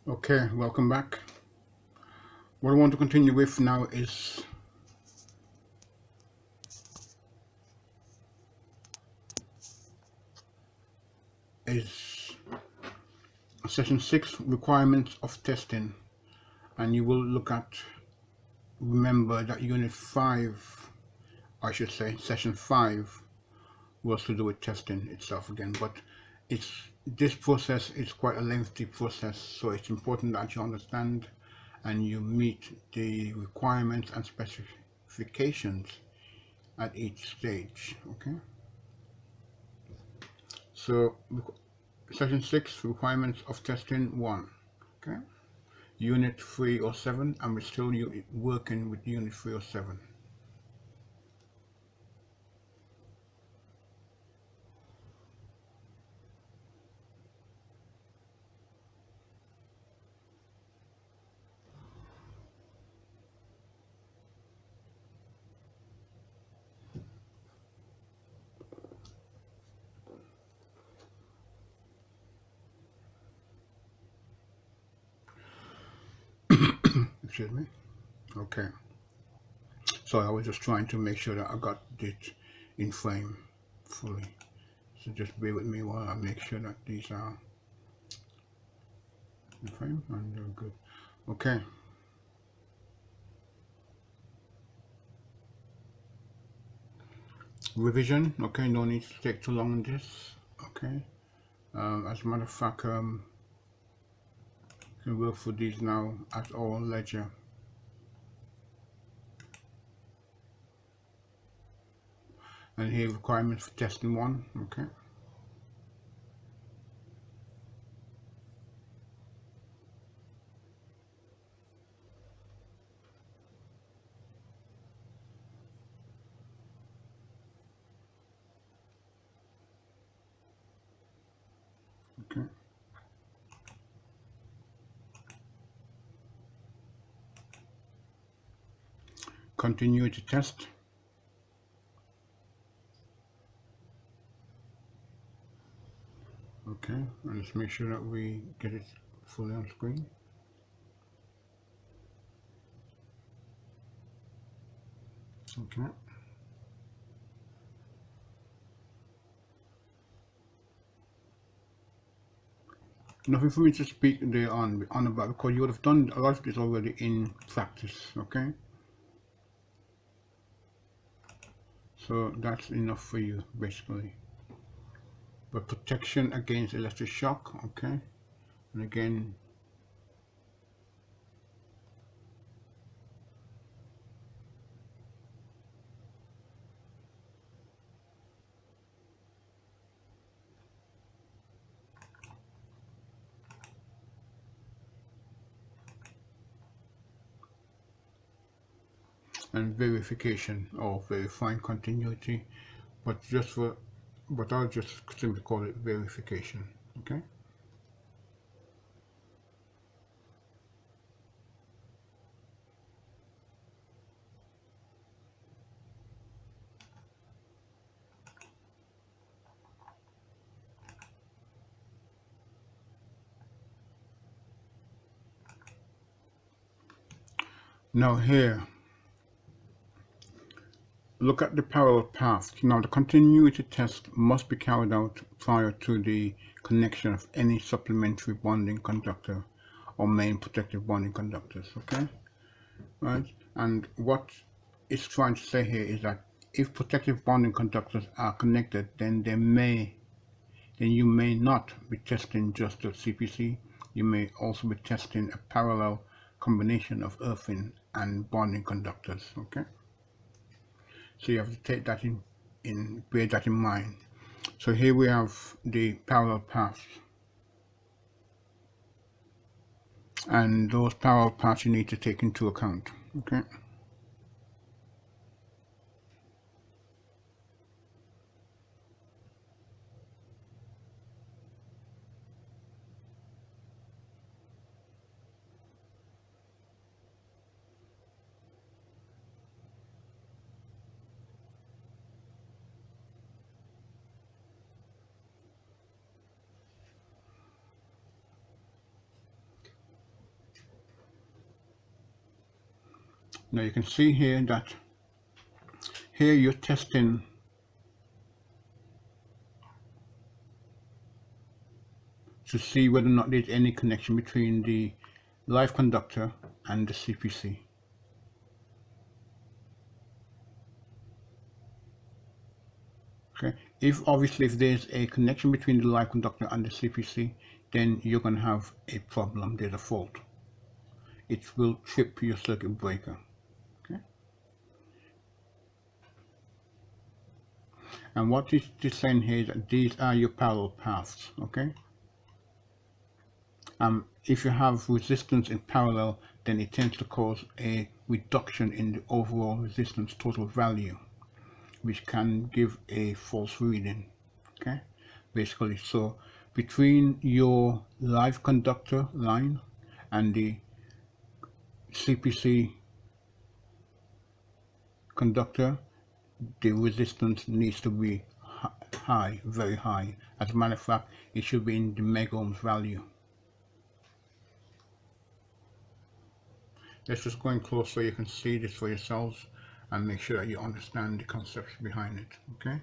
Okay, welcome back. What I want to continue with now is session 6, requirements of testing, and you will look at, remember that unit 5, I should say session 5, was to do with testing itself again, but it's this process is quite a lengthy process, so it's important that you understand and you meet the requirements and specifications at each stage. Okay, so Section 6, Requirements of Testing 1. Okay. Unit 307, and we're still working with Unit 307. Excuse me. Okay. So I was just trying to make sure that I got it in frame fully. So just bear with me while I make sure that these are in frame and they're good. Okay. Revision. Okay, no need to take too long on this. Okay. As a matter of fact, you can work for these now at our ledger. And here requirements for testing 1. Okay. Okay. Continuity test. Okay, and let's make sure that we get it fully on screen. Okay. Nothing for me to speak there on about, because you would have done a lot of this already in practice. Okay, so that's enough for you basically. But protection against electric shock. Okay, and again, and verification or verifying continuity, but I'll just simply call it verification. Okay. Now here, look at the parallel path. Now the continuity test must be carried out prior to the connection of any supplementary bonding conductor or main protective bonding conductors. Okay, right? And what it's trying to say here is that if protective bonding conductors are connected, then you may not be testing just the CPC. You may also be testing a parallel combination of earthing and bonding conductors. Okay. So you have to take that bear that in mind. So here we have the parallel paths, and those parallel paths you need to take into account. Okay. Now you can see here that here you're testing to see whether or not there's any connection between the live conductor and the CPC. Okay, if obviously if there's a connection between the live conductor and the CPC, then you're going to have a problem. There's a fault. It will trip your circuit breaker. Okay, and what is this saying here is that these are your parallel paths. Okay, if you have resistance in parallel, then it tends to cause a reduction in the overall resistance total value, which can give a false reading. Okay, basically, so between your live conductor line and the CPC conductor, the resistance needs to be high, very high. As a matter of fact, it should be in the megohms value. Let's just go in close so you can see this for yourselves and make sure that you understand the concepts behind it. Okay,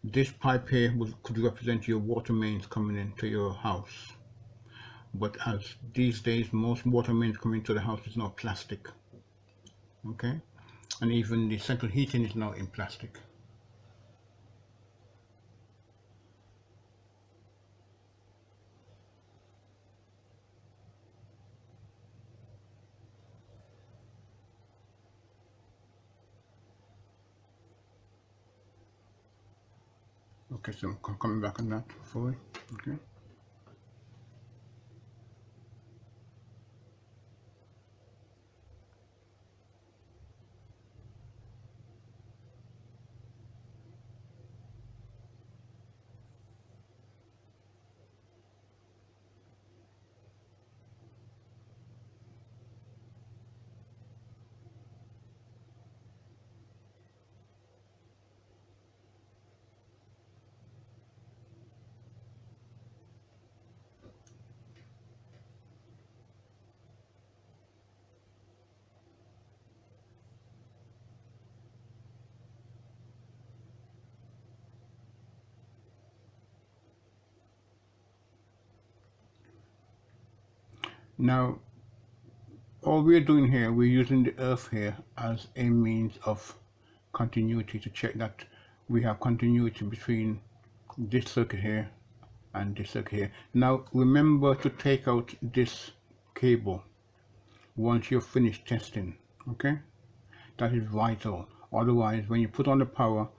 this pipe here could represent your water mains coming into your house, but as these days most water mains coming into the house is now plastic. Okay, and even the central heating is now in plastic. Okay, so I'm coming back on that fully. Okay. Now, all we're doing here, we're using the earth here as a means of continuity to check that we have continuity between this circuit here and this circuit here. Now, remember to take out this cable once you're finished testing. Okay, that is vital. Otherwise, when you put on the power,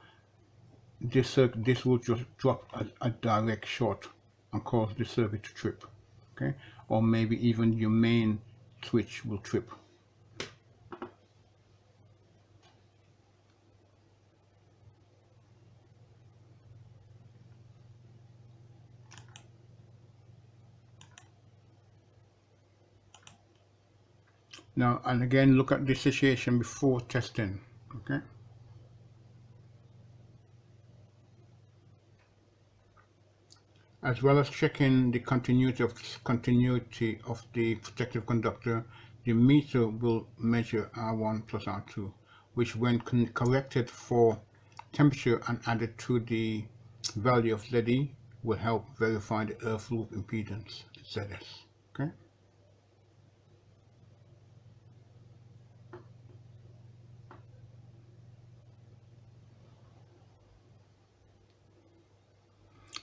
this will just drop a direct short and cause the circuit to trip. Okay, or maybe even your main switch will trip. Now, and again, look at the situation before testing. Okay, as well as checking the continuity of the protective conductor, the meter will measure R1 plus R2, which when corrected for temperature and added to the value of ZE will help verify the earth loop impedance, ZS. Okay.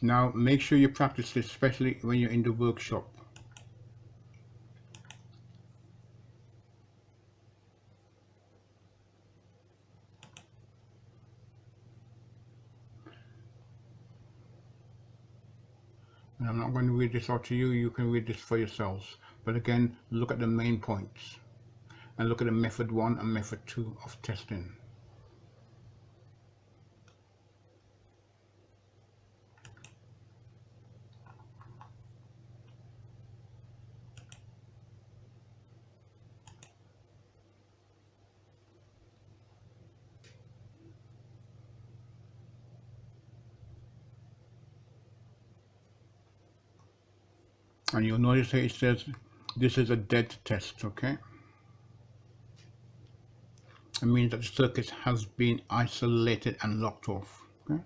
Now make sure you practice this, especially when you're in the workshop. And I'm not going to read this out to you, you can read this for yourselves. But again, look at the main points and look at the method 1 and method 2 of testing. And you'll notice here it says this is a dead test. Okay, It means that the circuit has been isolated and locked off. Okay?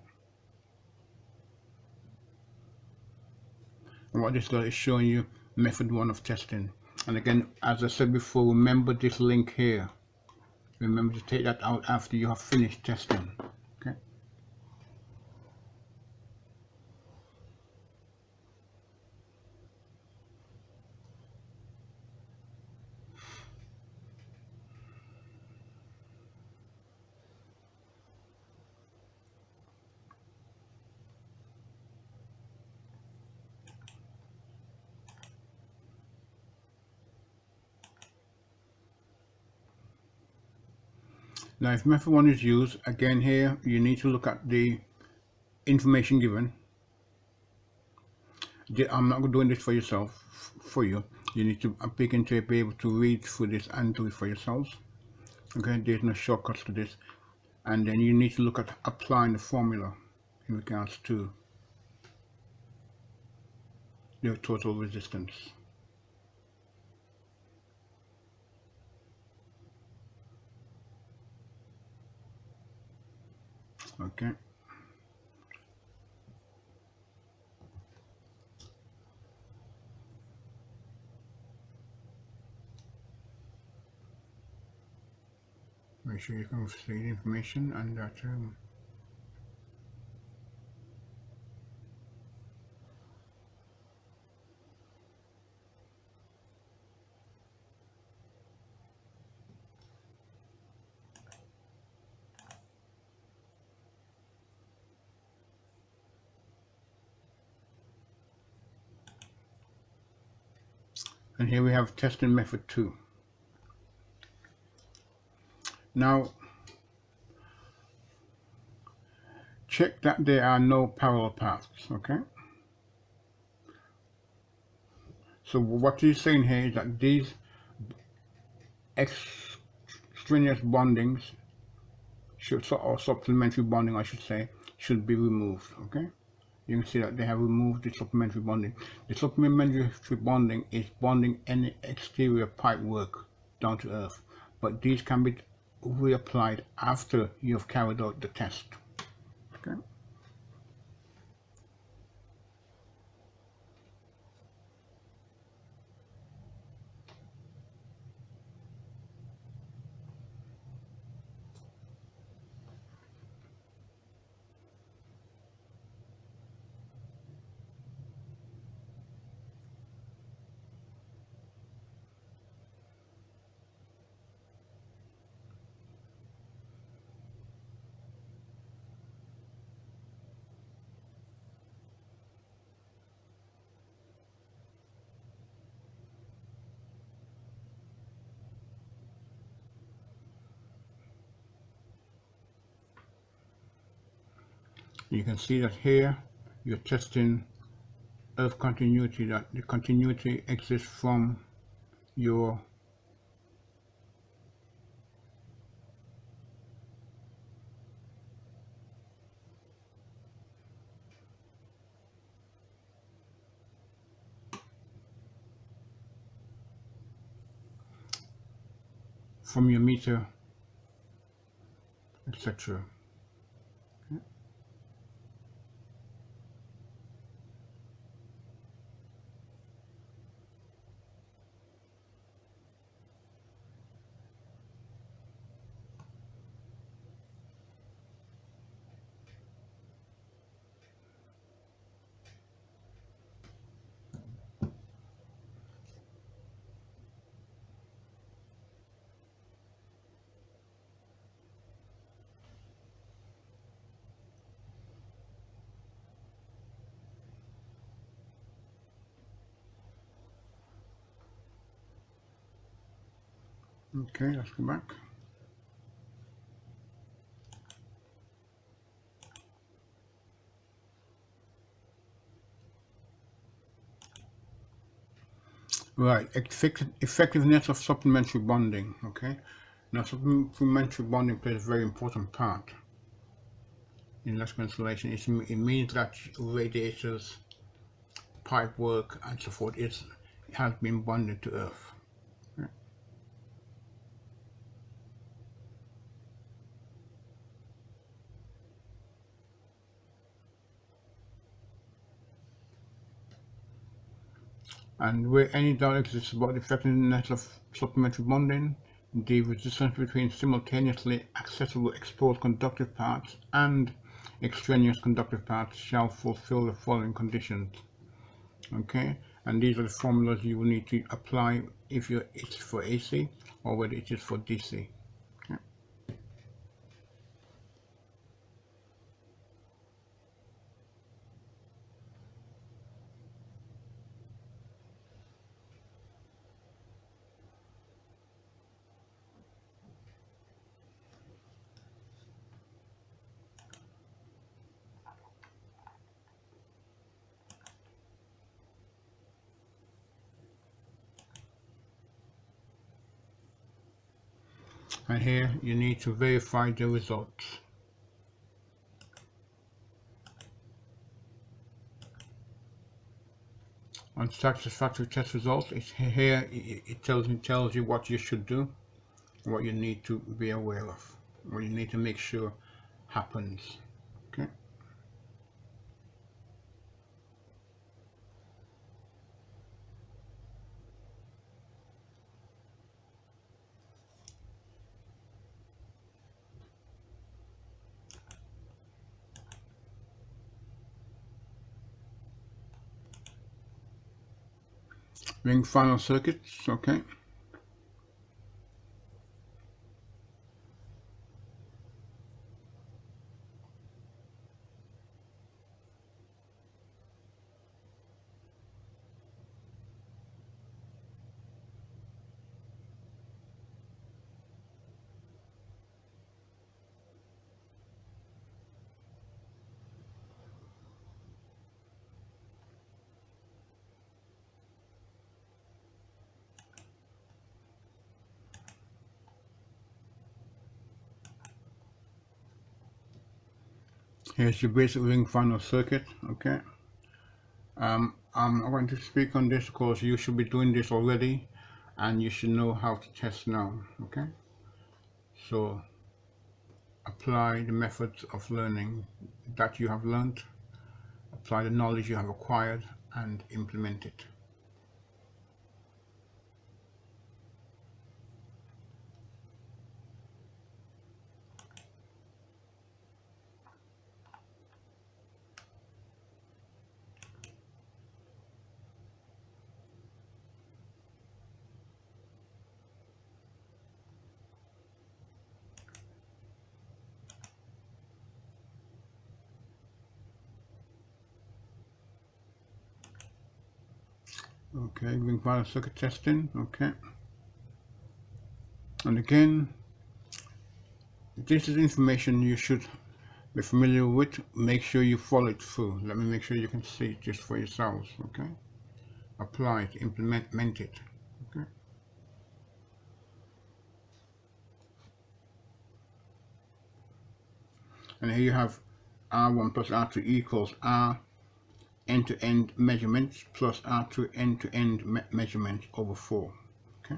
And what this is showing you method 1 of testing. And again, as I said before, remember this link here. Remember to take that out after you have finished testing. Okay. Now if method 1 is used, again here you need to look at the information given. I'm not doing this for yourself, for you. You need to begin to be able to read through this and do it for yourselves. Okay, there's no shortcuts to this. And then you need to look at applying the formula in regards to the total resistance. Okay. Make sure you can see the information and that and here we have testing method 2. Now check that there are no parallel paths. Okay, so what he's saying here is that these extraneous bondings should, or supplementary bonding I should say, should be removed. Okay, you can see that they have removed the supplementary bonding. The supplementary bonding is bonding any exterior pipe work down to earth, but these can be reapplied after you have carried out the test. Okay. You can see that here you're testing earth continuity, that the continuity exists from your meter, etc. Okay, let's go back. Right, effectiveness of supplementary bonding. Okay, now supplementary bonding plays a very important part in electrical installation. It means that radiators, pipe work, and so forth has been bonded to earth. Okay. And where any doubt exists about the effectiveness of supplementary bonding, the resistance between simultaneously accessible exposed conductive paths and extraneous conductive paths shall fulfill the following conditions. Okay, and these are the formulas you will need to apply if it's for AC or whether it is for DC. Okay. And here you need to verify the results. On satisfactory test results, here it tells you what you should do, what you need to be aware of, what you need to make sure happens. Okay. Ring final circuits. Okay. Here's your basic ring final circuit. Okay. I'm going to speak on this because you should be doing this already and you should know how to test now. Okay. So apply the methods of learning that you have learned, apply the knowledge you have acquired, and implement it. Okay, ring final circuit testing. Okay. And again, this is information you should be familiar with. Make sure you follow it through. Let me make sure you can see it just for yourselves. Okay. Apply it, implement it. Okay. And here you have R1 plus R2 equals R end-to-end measurements plus R2 end-to-end measurements over 4. Okay.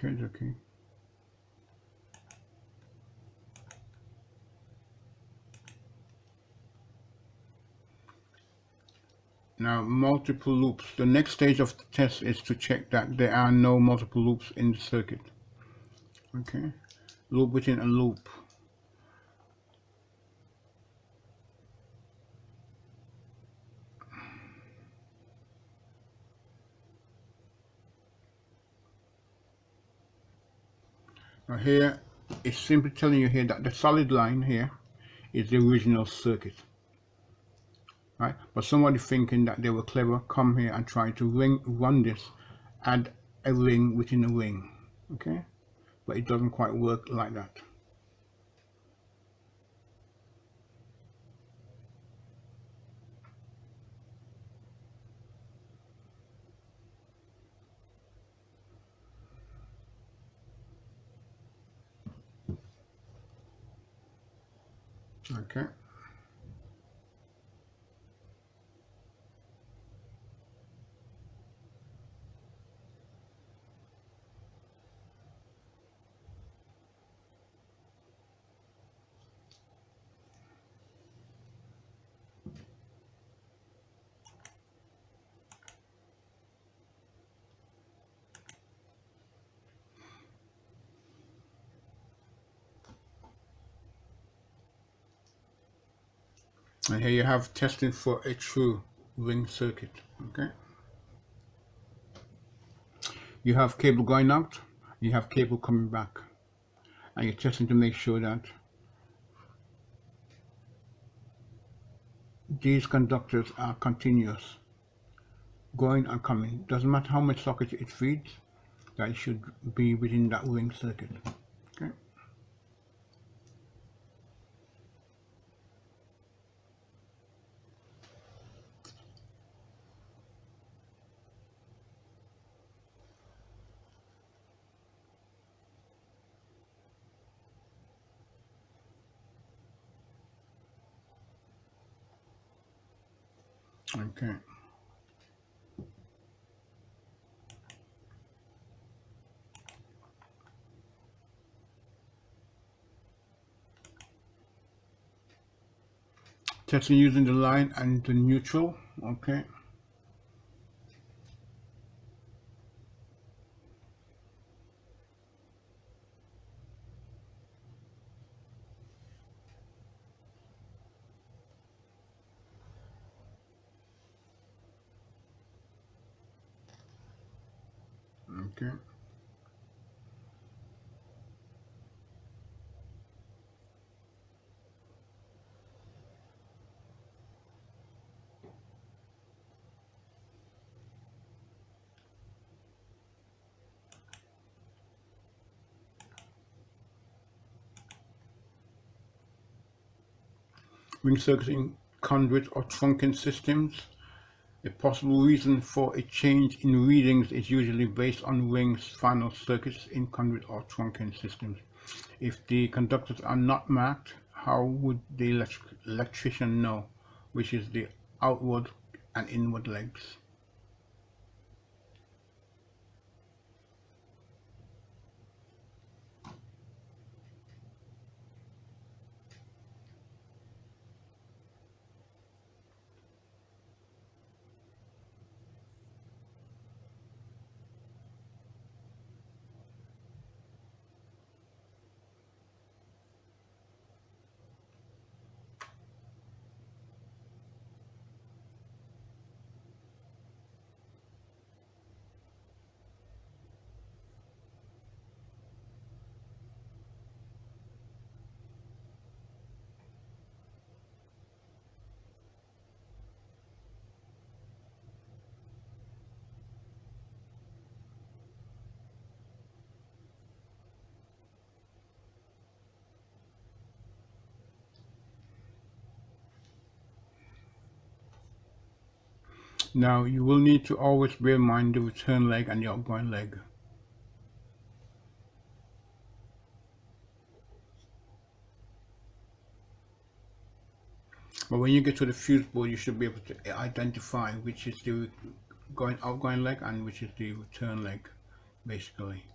Okay. Now, multiple loops. The next stage of the test is to check that there are no multiple loops in the circuit. Okay. Loop within a loop. Now here, it's simply telling you here that the solid line here is the original circuit. Right? But somebody thinking that they were clever come here and try to run this, add a ring within a ring. Okay? But it doesn't quite work like that. Okay. And here you have testing for a true ring circuit. Okay. You have cable going out, you have cable coming back, and you're testing to make sure that these conductors are continuous, going and coming. Doesn't matter how much socket it feeds, that it should be within that ring circuit. Okay. Okay. Testing using the line and the neutral. Okay. Okay. Ring circuits in conduit or trunking systems. A possible reason for a change in readings is usually based on rings final circuits in conduit or trunking systems. If the conductors are not marked, how would the electrician know which is the outward and inward legs? Now you will need to always bear in mind the return leg and the outgoing leg. But when you get to the fuse board, you should be able to identify which is the outgoing leg and which is the return leg, basically.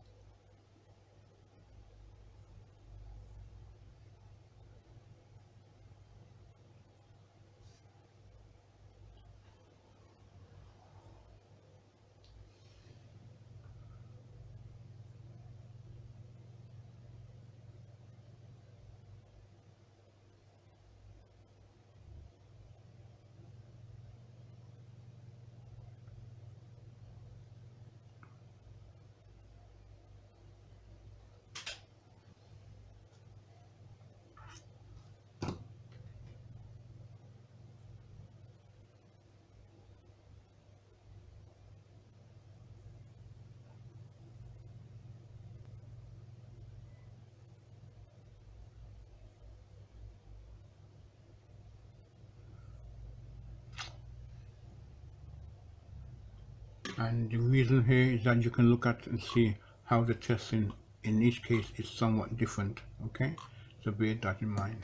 And the reason here is that you can look at and see how the testing in each case is somewhat different. Okay, so bear that in mind.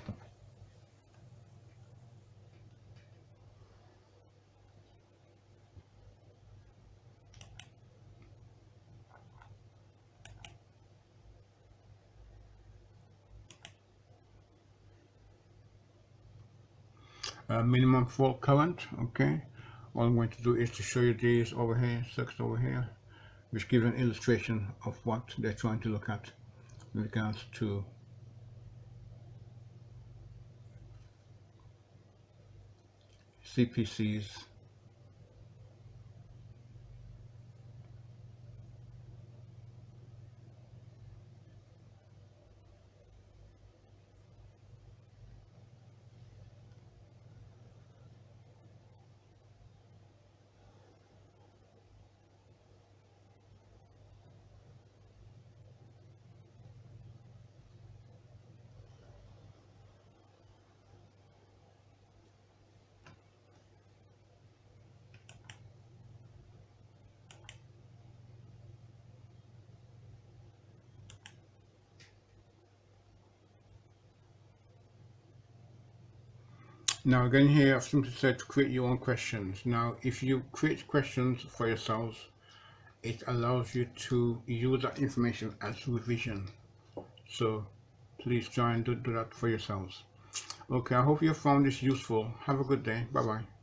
Minimum fault current. Okay, all I'm going to do is to show you these over here, circuits over here, which gives an illustration of what they're trying to look at in regards to CPCs. Now again here I've simply said to create your own questions. Now if you create questions for yourselves, it allows you to use that information as revision. So please try and do that for yourselves. Okay, I hope you found this useful. Have a good day. Bye bye.